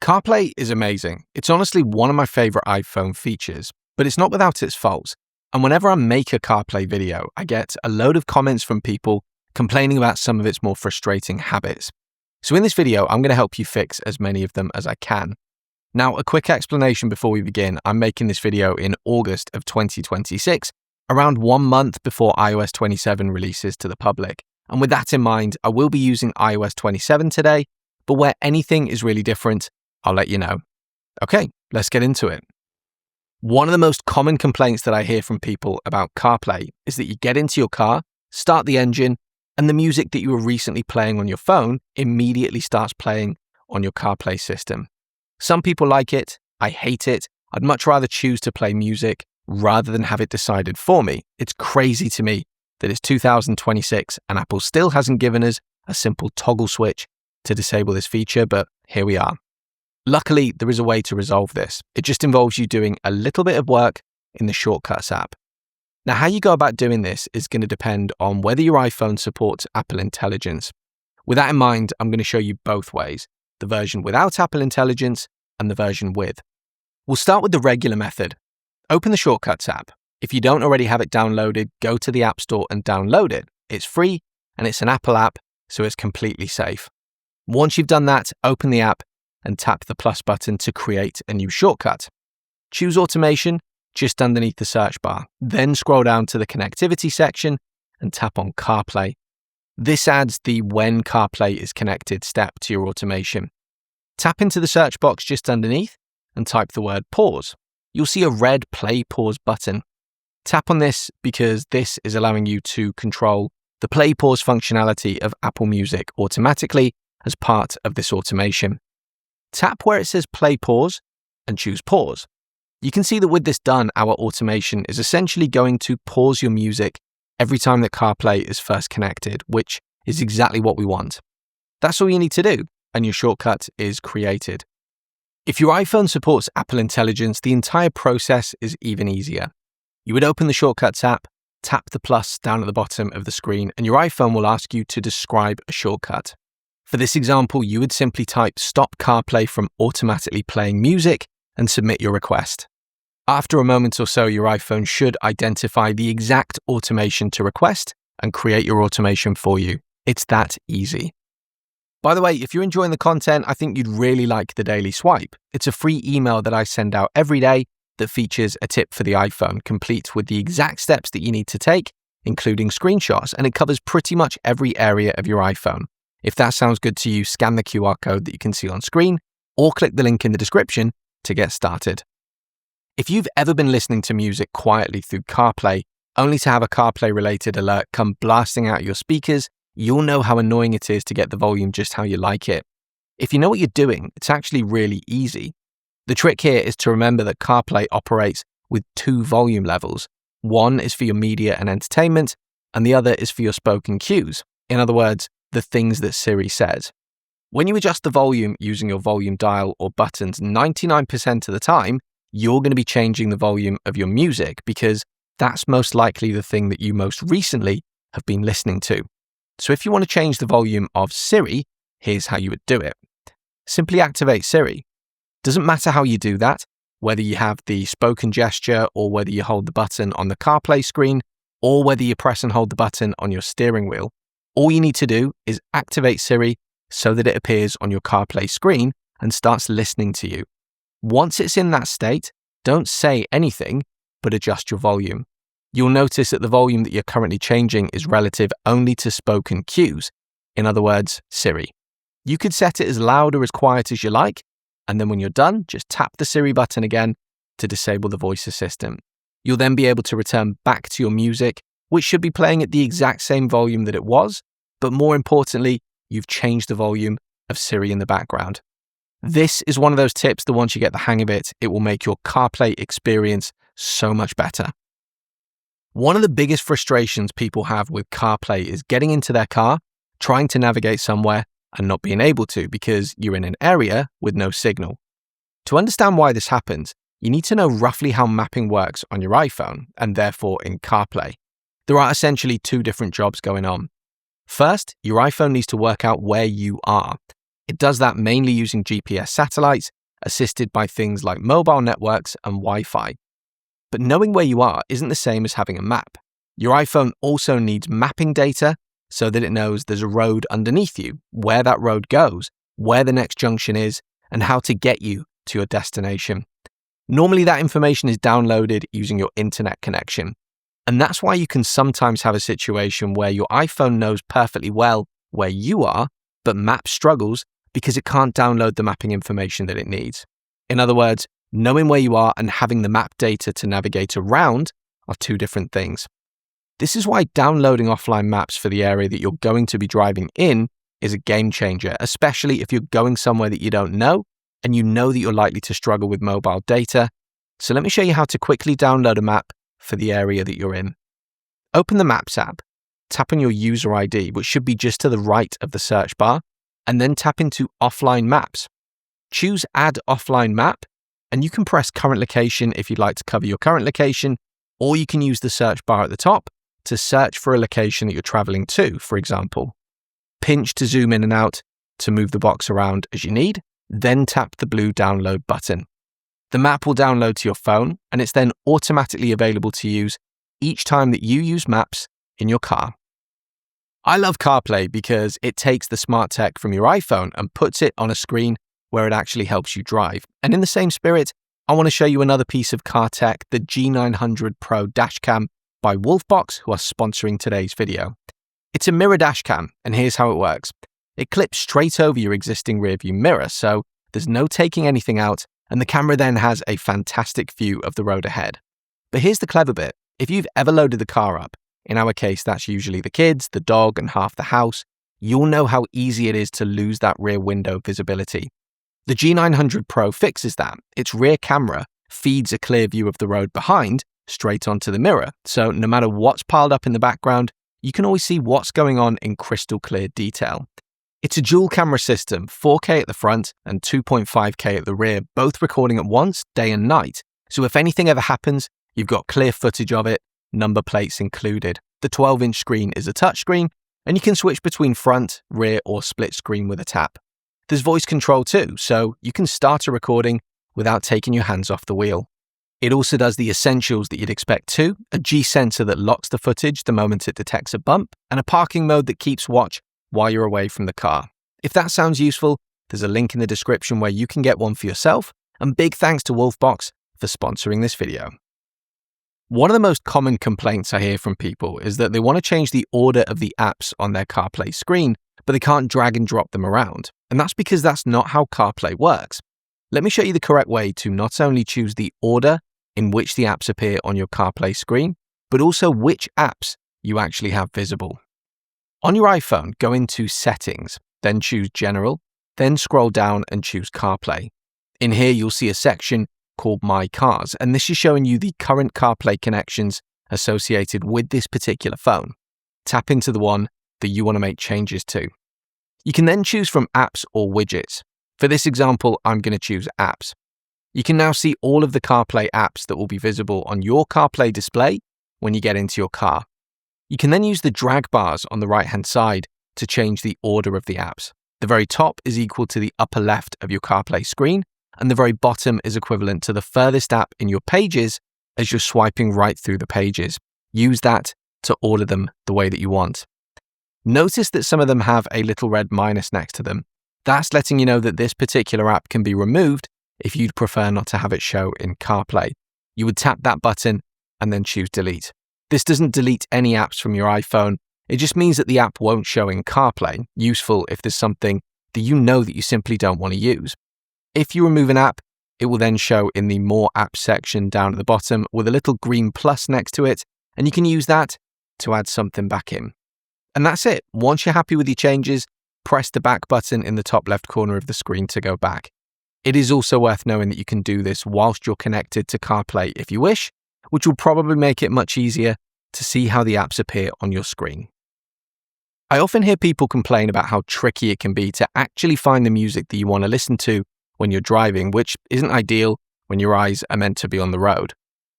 CarPlay is amazing. It's honestly one of my favorite iPhone features, but it's not without its faults. And whenever I make a CarPlay video, I get a load of comments from people complaining about some of its more frustrating habits. So in this video, I'm going to help you fix as many of them as I can. Now, a quick explanation before we begin. I'm making this video in August of 2026, around 1 month before iOS 27 releases to the public. And with that in mind, I will be using iOS 27 today, but where anything is really different, I'll let you know. Okay, let's get into it. One of the most common complaints that I hear from people about CarPlay is that you get into your car, start the engine, and the music that you were recently playing on your phone immediately starts playing on your CarPlay system. Some people like it, I hate it. I'd much rather choose to play music rather than have it decided for me. It's crazy to me that it's 2026 and Apple still hasn't given us a simple toggle switch to disable this feature, but here we are. Luckily, there is a way to resolve this. It just involves you doing a little bit of work in the Shortcuts app. Now, how you go about doing this is going to depend on whether your iPhone supports Apple Intelligence. With that in mind, I'm going to show you both ways, the version without Apple Intelligence and the version with. We'll start with the regular method. Open the Shortcuts app. If you don't already have it downloaded, go to the App Store and download it. It's free and it's an Apple app, so it's completely safe. Once you've done that, open the app and tap the plus button to create a new shortcut. Choose automation just underneath the search bar. Then scroll down to the connectivity section and tap on CarPlay. This adds the when CarPlay is connected step to your automation. Tap into the search box just underneath and type the word pause. You'll see a red play pause button. Tap on this because this is allowing you to control the play pause functionality of Apple Music automatically as part of this automation. Tap where it says play pause and choose pause. You can see that with this done, our automation is essentially going to pause your music every time that CarPlay is first connected, which is exactly what we want. That's all you need to do, and your shortcut is created. If your iPhone supports Apple Intelligence, the entire process is even easier. You would open the Shortcuts app, tap the plus down at the bottom of the screen, and your iPhone will ask you to describe a shortcut. For this example, you would simply type stop CarPlay from automatically playing music and submit your request. After a moment or so, your iPhone should identify the exact automation to request and create your automation for you. It's that easy. By the way, if you're enjoying the content, I think you'd really like the Daily Swipe. It's a free email that I send out every day that features a tip for the iPhone, complete with the exact steps that you need to take, including screenshots, and it covers pretty much every area of your iPhone. If that sounds good to you, scan the QR code that you can see on screen or click the link in the description to get started. If you've ever been listening to music quietly through CarPlay, only to have a CarPlay-related alert come blasting out your speakers, you'll know how annoying it is to get the volume just how you like it. If you know what you're doing, it's actually really easy. The trick here is to remember that CarPlay operates with 2 volume levels. One is for your media and entertainment, and the other is for your spoken cues. In other words, the things that Siri says. When you adjust the volume using your volume dial or buttons, 99% of the time, you're going to be changing the volume of your music because that's most likely the thing that you most recently have been listening to. So if you want to change the volume of Siri, here's how you would do it. Simply activate Siri. Doesn't matter how you do that, whether you have the spoken gesture or whether you hold the button on the CarPlay screen or whether you press and hold the button on your steering wheel. All you need to do is activate Siri so that it appears on your CarPlay screen and starts listening to you. Once it's in that state, don't say anything, but adjust your volume. You'll notice that the volume that you're currently changing is relative only to spoken cues. In other words, Siri. You could set it as loud or as quiet as you like, and then when you're done, just tap the Siri button again to disable the voice assistant. You'll then be able to return back to your music, which should be playing at the exact same volume that it was, but more importantly, you've changed the volume of Siri in the background. This is one of those tips that once you get the hang of it, it will make your CarPlay experience so much better. One of the biggest frustrations people have with CarPlay is getting into their car, trying to navigate somewhere, and not being able to because you're in an area with no signal. To understand why this happens, you need to know roughly how mapping works on your iPhone, and therefore in CarPlay. There are essentially 2 different jobs going on. First, your iPhone needs to work out where you are. It does that mainly using GPS satellites, assisted by things like mobile networks and Wi-Fi. But knowing where you are isn't the same as having a map. Your iPhone also needs mapping data so that it knows there's a road underneath you, where that road goes, where the next junction is, and how to get you to your destination. Normally that information is downloaded using your internet connection. And that's why you can sometimes have a situation where your iPhone knows perfectly well where you are, but Maps struggles because it can't download the mapping information that it needs. In other words, knowing where you are and having the map data to navigate around are two different things. This is why downloading offline maps for the area that you're going to be driving in is a game changer, especially if you're going somewhere that you don't know and you know that you're likely to struggle with mobile data. So let me show you how to quickly download a map for the area that you're in. Open the Maps app, tap on your user ID, which should be just to the right of the search bar, and then tap into Offline Maps. Choose Add Offline Map, and you can press Current Location if you'd like to cover your current location, or you can use the search bar at the top to search for a location that you're traveling to, for example. Pinch to zoom in and out to move the box around as you need, then tap the blue download button. The map will download to your phone, and it's then automatically available to use each time that you use Maps in your car. I love CarPlay because it takes the smart tech from your iPhone and puts it on a screen where it actually helps you drive. And in the same spirit, I want to show you another piece of car tech, the G900 Pro Dashcam by Wolfbox, who are sponsoring today's video. It's a mirror dashcam, and here's how it works. It clips straight over your existing rearview mirror, so there's no taking anything out, and the camera then has a fantastic view of the road ahead. But here's the clever bit. If you've ever loaded the car up, in our case that's usually the kids, the dog, and half the house, you'll know how easy it is to lose that rear window visibility. The G900 Pro fixes that. Its rear camera feeds a clear view of the road behind straight onto the mirror, so no matter what's piled up in the background, you can always see what's going on in crystal clear detail. It's a dual camera system, 4K at the front and 2.5K at the rear, both recording at once, day and night. So if anything ever happens, you've got clear footage of it, number plates included. The 12-inch screen is a touchscreen, and you can switch between front, rear, or split screen with a tap. There's voice control too, so you can start a recording without taking your hands off the wheel. It also does the essentials that you'd expect too, a G sensor that locks the footage the moment it detects a bump, and a parking mode that keeps watch while you're away from the car. If that sounds useful, there's a link in the description where you can get one for yourself, and big thanks to Wolfbox for sponsoring this video. One of the most common complaints I hear from people is that they want to change the order of the apps on their CarPlay screen, but they can't drag and drop them around. And that's because that's not how CarPlay works. Let me show you the correct way to not only choose the order in which the apps appear on your CarPlay screen, but also which apps you actually have visible. On your iPhone, go into Settings, then choose General, then scroll down and choose CarPlay. In here, you'll see a section called My Cars, and this is showing you the current CarPlay connections associated with this particular phone. Tap into the one that you want to make changes to. You can then choose from apps or widgets. For this example, I'm going to choose apps. You can now see all of the CarPlay apps that will be visible on your CarPlay display when you get into your car. You can then use the drag bars on the right-hand side to change the order of the apps. The very top is equal to the upper left of your CarPlay screen, and the very bottom is equivalent to the furthest app in your pages as you're swiping right through the pages. Use that to order them the way that you want. Notice that some of them have a little red minus next to them. That's letting you know that this particular app can be removed if you'd prefer not to have it show in CarPlay. You would tap that button and then choose Delete. This doesn't delete any apps from your iPhone. It just means that the app won't show in CarPlay, useful if there's something that you know that you simply don't want to use. If you remove an app, it will then show in the More Apps section down at the bottom with a little green plus next to it, and you can use that to add something back in. And that's it. Once you're happy with your changes, press the back button in the top left corner of the screen to go back. It is also worth knowing that you can do this whilst you're connected to CarPlay if you wish, which will probably make it much easier to see how the apps appear on your screen. I often hear people complain about how tricky it can be to actually find the music that you want to listen to when you're driving, which isn't ideal when your eyes are meant to be on the road.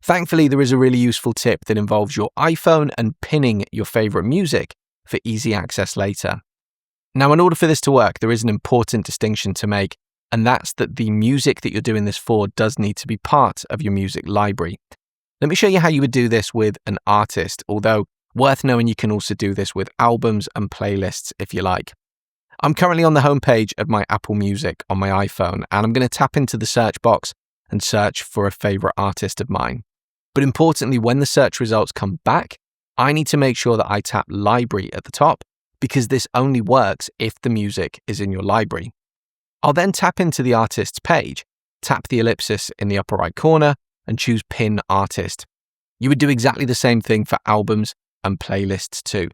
Thankfully, there is a really useful tip that involves your iPhone and pinning your favorite music for easy access later. Now, in order for this to work, there is an important distinction to make, and that's that the music that you're doing this for does need to be part of your music library. Let me show you how you would do this with an artist, although worth knowing you can also do this with albums and playlists if you like. I'm currently on the homepage of my Apple Music on my iPhone, and I'm going to tap into the search box and search for a favorite artist of mine. But importantly, when the search results come back, I need to make sure that I tap Library at the top, because this only works if the music is in your library. I'll then tap into the artist's page, tap the ellipsis in the upper right corner, and choose Pin Artist. You would do exactly the same thing for albums and playlists too.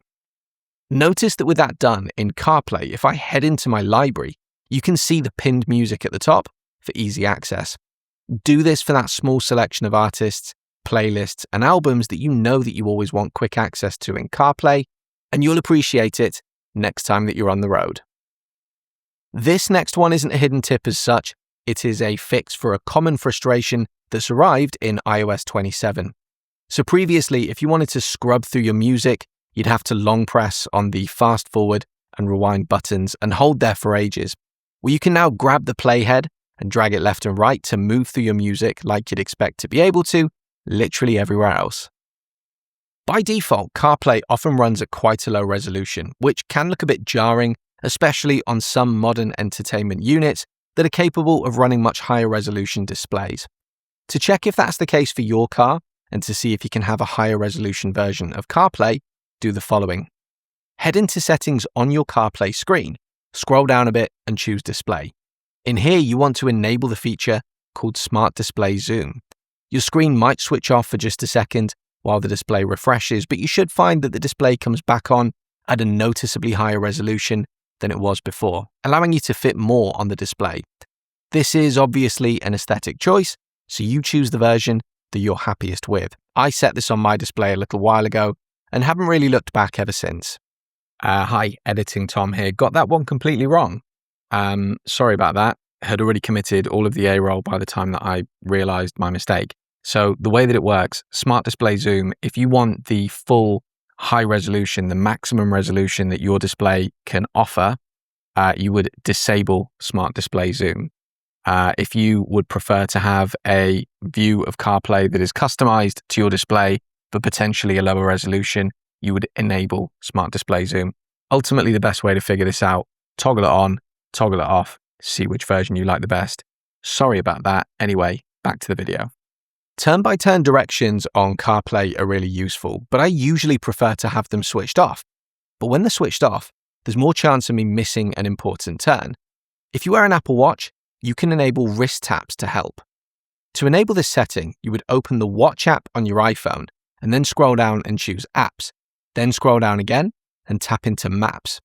Notice that with that done, in CarPlay, if I head into my library, you can see the pinned music at the top for easy access. Do this for that small selection of artists, playlists, and albums that you always want quick access to in CarPlay, and you'll appreciate it next time that you're on the road. This next one isn't a hidden tip as such, it is a fix for a common frustration that's arrived in iOS 27. So previously, if you wanted to scrub through your music, you'd have to long press on the fast forward and rewind buttons and hold there for ages. Well, you can now grab the playhead and drag it left and right to move through your music like you'd expect to be able to, literally everywhere else. By default, CarPlay often runs at quite a low resolution, which can look a bit jarring, especially on some modern entertainment units that are capable of running much higher resolution displays. To check if that's the case for your car, and to see if you can have a higher resolution version of CarPlay, do the following. Head into Settings on your CarPlay screen, scroll down a bit and choose Display. In here, you want to enable the feature called Smart Display Zoom. Your screen might switch off for just a second while the display refreshes, but you should find that the display comes back on at a noticeably higher resolution than it was before, allowing you to fit more on the display. This is obviously an aesthetic choice, so you choose the version that you're happiest with. I set this on my display a little while ago and haven't really looked back ever since. Hi, Editing Tom here. Got that one completely wrong. Sorry about that. Had already committed all of the A-roll by the time that I realized my mistake. So the way that it works, Smart Display Zoom, if you want the full high resolution, the maximum resolution that your display can offer, you would disable Smart Display Zoom. If you would prefer to have a view of CarPlay that is customized to your display, but potentially a lower resolution, you would enable Smart Display Zoom. Ultimately, the best way to figure this out, toggle it on, toggle it off, see which version you like the best. Sorry about that. Anyway, back to the video. Turn-by-turn directions on CarPlay are really useful, but I usually prefer to have them switched off. But when they're switched off, there's more chance of me missing an important turn. If you wear an Apple Watch, you can enable wrist taps to help. To enable this setting, you would open the Watch app on your iPhone and then scroll down and choose Apps. Then scroll down again and tap into Maps.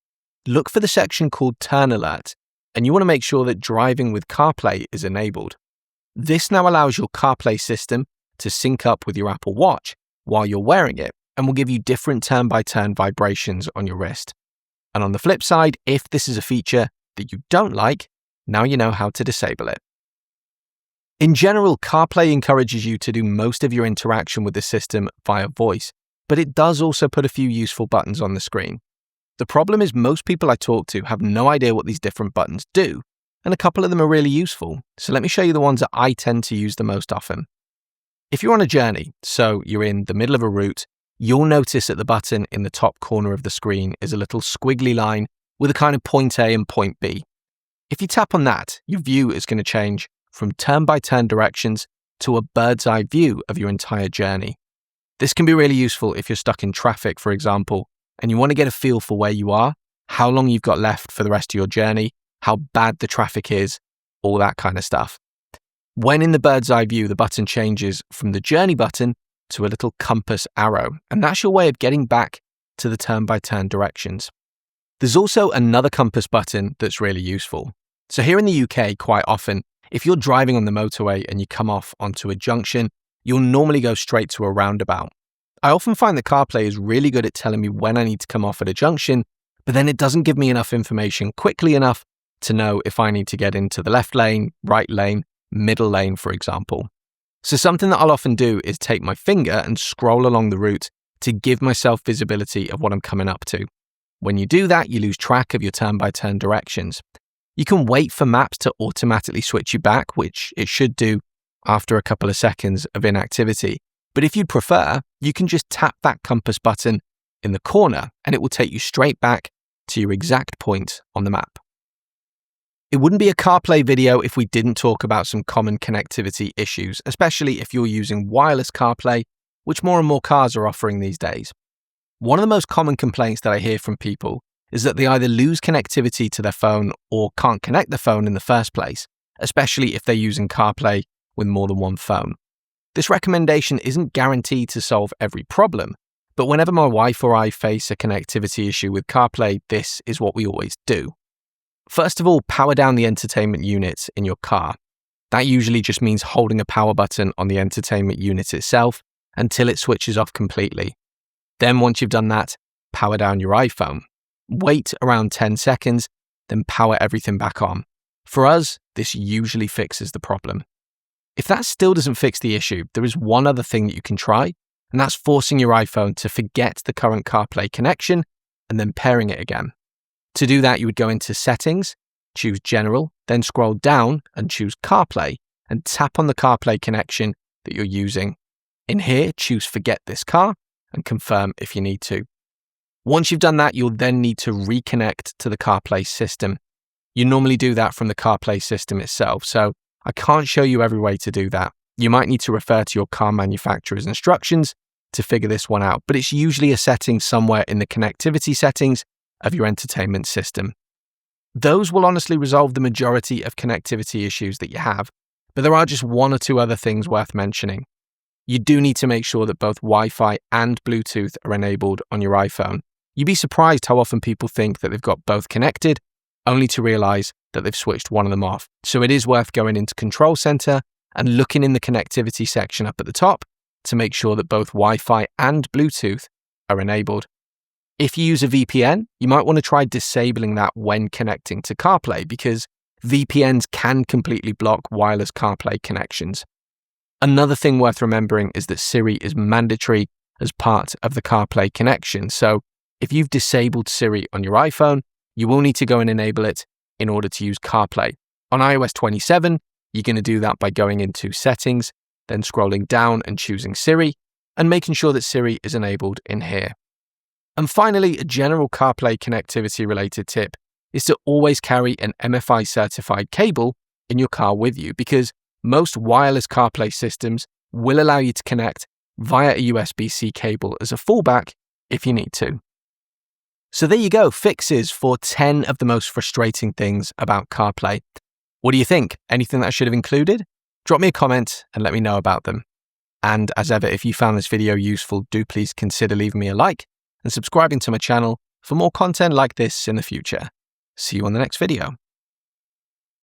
Look for the section called Turn Alert, and you want to make sure that Driving with CarPlay is enabled. This now allows your CarPlay system to sync up with your Apple Watch while you're wearing it and will give you different turn-by-turn vibrations on your wrist. And on the flip side, if this is a feature that you don't like, now you know how to disable it. In general, CarPlay encourages you to do most of your interaction with the system via voice, but it does also put a few useful buttons on the screen. The problem is most people I talk to have no idea what these different buttons do, and a couple of them are really useful, so let me show you the ones that I tend to use the most often. If you're on a journey, so you're in the middle of a route, you'll notice that the button in the top corner of the screen is a little squiggly line with a kind of point A and point B. If you tap on that, your view is going to change from turn-by-turn directions to a bird's eye view of your entire journey. This can be really useful if you're stuck in traffic, for example, and you want to get a feel for where you are, how long you've got left for the rest of your journey, how bad the traffic is, all that kind of stuff. When in the bird's eye view, the button changes from the journey button to a little compass arrow, and that's your way of getting back to the turn-by-turn directions. There's also another compass button that's really useful. So here in the UK, quite often, if you're driving on the motorway and you come off onto a junction, you'll normally go straight to a roundabout. I often find that CarPlay is really good at telling me when I need to come off at a junction, but then it doesn't give me enough information quickly enough to know if I need to get into the left lane, right lane, middle lane, for example. So something that I'll often do is take my finger and scroll along the route to give myself visibility of what I'm coming up to. When you do that, you lose track of your turn-by-turn directions. You can wait for maps to automatically switch you back, which it should do after a couple of seconds of inactivity. But if you'd prefer, you can just tap that compass button in the corner and it will take you straight back to your exact point on the map. It wouldn't be a CarPlay video if we didn't talk about some common connectivity issues, especially if you're using wireless CarPlay, which more and more cars are offering these days. One of the most common complaints that I hear from people is that they either lose connectivity to their phone or can't connect the phone in the first place, especially if they're using CarPlay with more than one phone. This recommendation isn't guaranteed to solve every problem, but whenever my wife or I face a connectivity issue with CarPlay, this is what we always do. First of all, power down the entertainment unit in your car. That usually just means holding a power button on the entertainment unit itself until it switches off completely. Then once you've done that, power down your iPhone. Wait around 10 seconds, then power everything back on. For us, this usually fixes the problem. If that still doesn't fix the issue, there is one other thing that you can try, and that's forcing your iPhone to forget the current CarPlay connection and then pairing it again. To do that, you would go into Settings, choose General, then scroll down and choose CarPlay and tap on the CarPlay connection that you're using. In here, choose Forget this car and confirm if you need to. Once you've done that, you'll then need to reconnect to the CarPlay system. You normally do that from the CarPlay system itself, so I can't show you every way to do that. You might need to refer to your car manufacturer's instructions to figure this one out, but it's usually a setting somewhere in the connectivity settings of your entertainment system. Those will honestly resolve the majority of connectivity issues that you have, but there are just one or two other things worth mentioning. You do need to make sure that both Wi-Fi and Bluetooth are enabled on your iPhone. You'd be surprised how often people think that they've got both connected, only to realize that they've switched one of them off. So it is worth going into Control Center and looking in the connectivity section up at the top to make sure that both Wi-Fi and Bluetooth are enabled. If you use a VPN, you might want to try disabling that when connecting to CarPlay because VPNs can completely block wireless CarPlay connections. Another thing worth remembering is that Siri is mandatory as part of the CarPlay connection. So if you've disabled Siri on your iPhone, you will need to go and enable it in order to use CarPlay. On iOS 27, you're going to do that by going into Settings, then scrolling down and choosing Siri, and making sure that Siri is enabled in here. And finally, a general CarPlay connectivity related tip is to always carry an MFI certified cable in your car with you because most wireless CarPlay systems will allow you to connect via a USB-C cable as a fallback if you need to. So there you go, fixes for 10 of the most frustrating things about CarPlay. What do you think? Anything that I should have included? Drop me a comment and let me know about them. And as ever, if you found this video useful, do please consider leaving me a like and subscribing to my channel for more content like this in the future. See you on the next video.